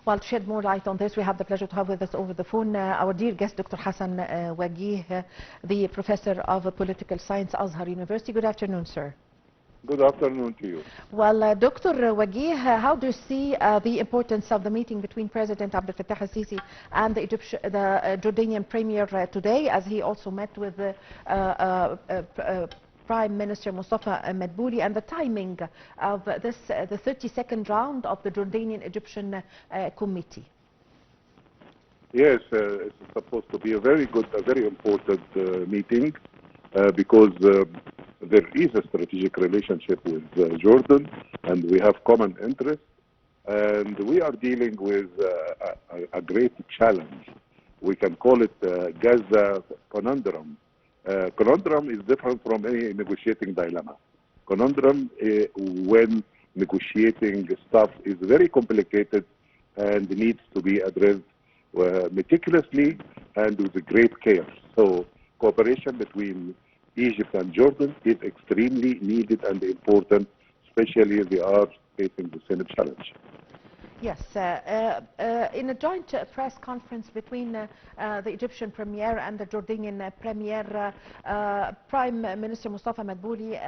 Well, to shed more light on this, we have the pleasure to have with us over the phone our dear guest, Dr. Hassan Wagih, the Professor of Political Science, Azhar University. Good afternoon, sir. Good afternoon to you. Well, Dr. Wagih, how do you see the importance of the meeting between President Abdel Fattah al-Sisi and the Jordanian Premier today, as he also met with the Prime Minister Mustafa Madbouli, and the timing of this, the 32nd round of the Jordanian-Egyptian committee? Yes, it's supposed to be a very good, a very important meeting because there is a strategic relationship with Jordan, and we have common interests, and we are dealing with a great challenge. We can call it Gaza conundrum. Conundrum is different from any negotiating dilemma. Conundrum, when negotiating stuff, is very complicated and needs to be addressed meticulously and with great care. So cooperation between Egypt and Jordan is extremely needed and important, especially as they are facing the same challenge. Yes, in a joint press conference between the Egyptian Premier and the Jordanian Premier, Prime Minister Mustafa Madbouli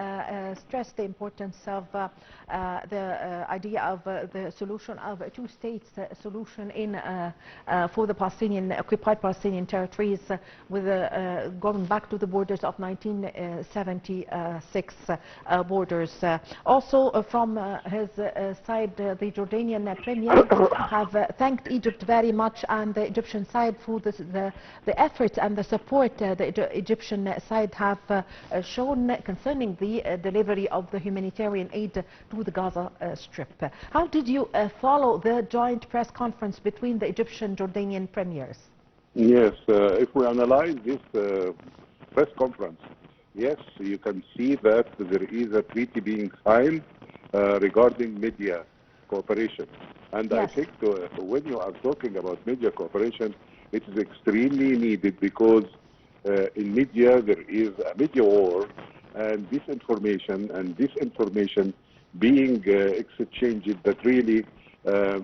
stressed the importance of the idea of the solution of a two-state solution for the occupied Palestinian territories, with going back to the borders of 1976 borders. Also, from his side, the Jordanian Premier have thanked Egypt very much, and the Egyptian side, for the efforts and the support the Egyptian side have shown concerning the delivery of the humanitarian aid to the Gaza Strip. How did you follow the joint press conference between the Egyptian Jordanian premiers? Yes, if we analyze this press conference, yes, you can see that there is a treaty being signed regarding media cooperation. And yes, I think when you are talking about media cooperation, it is extremely needed because in media there is a media war and disinformation being exchanged that really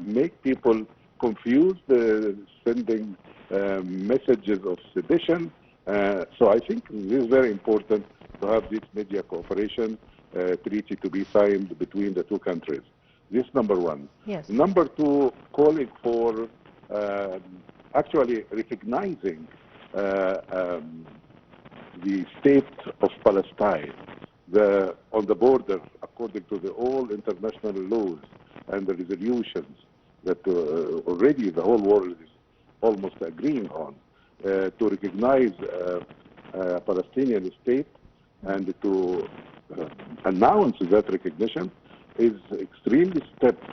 make people confused, sending messages of sedition. So I think it is very important to have this media cooperation treaty to be signed between the two countries. This number one. Yes. Number two, calling for actually recognizing the state of Palestine on the border according to all international laws and the resolutions that already the whole world is almost agreeing on, to recognize a Palestinian state and to announce that recognition is extremely stepped,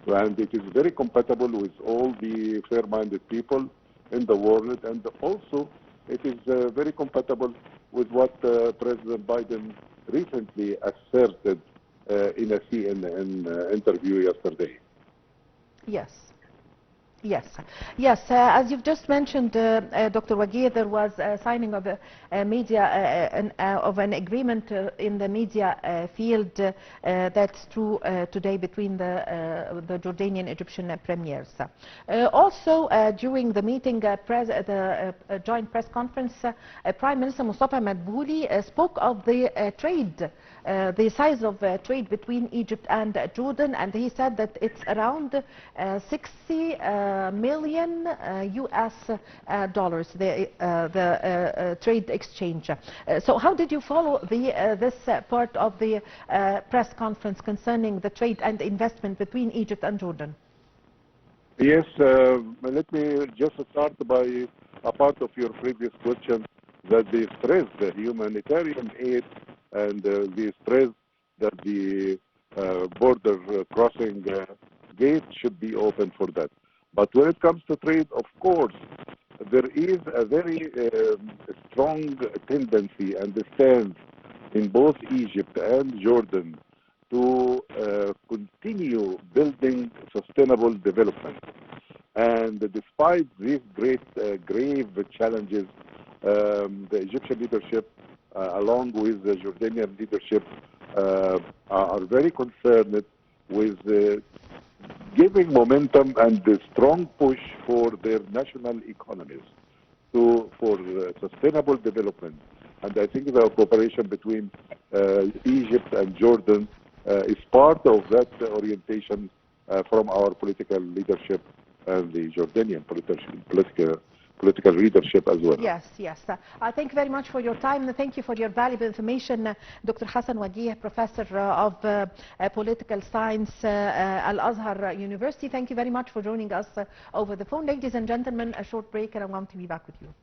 and it is very compatible with all the fair-minded people in the world, and also it is very compatible with what President Biden recently asserted in a CNN interview yesterday. Yes. Yes, yes. As you've just mentioned, Dr. Wagih, there was a signing of an agreement in the media field that's true today between the Jordanian Egyptian premiers. Also, during the meeting, the joint press conference, Prime Minister Mustafa Madbouli spoke of the trade, the size of trade between Egypt and Jordan, and he said that it's around 60 million US dollars, the trade exchange. So how did you follow this part of the press conference concerning the trade and investment between Egypt and Jordan? Yes, let me just start by a part of your previous question, that they stressed the humanitarian aid and they stressed that the border crossing gate should be open for that. But when it comes to trade, of course, there is a very strong tendency and stance in both Egypt and Jordan to continue building sustainable development. And despite these great, grave challenges, the Egyptian leadership, along with the Jordanian leadership, are very concerned with giving momentum and a strong push for their national economies for sustainable development. And I think the cooperation between Egypt and Jordan is part of that orientation from our political leadership and the Jordanian political leadership as well. Yes, yes. Thank you very much for your time. Thank you for your valuable information, Dr. Hassan Wagih, Professor of Political Science, Al-Azhar University. Thank you very much for joining us over the phone. Ladies and gentlemen, a short break and I want to be back with you.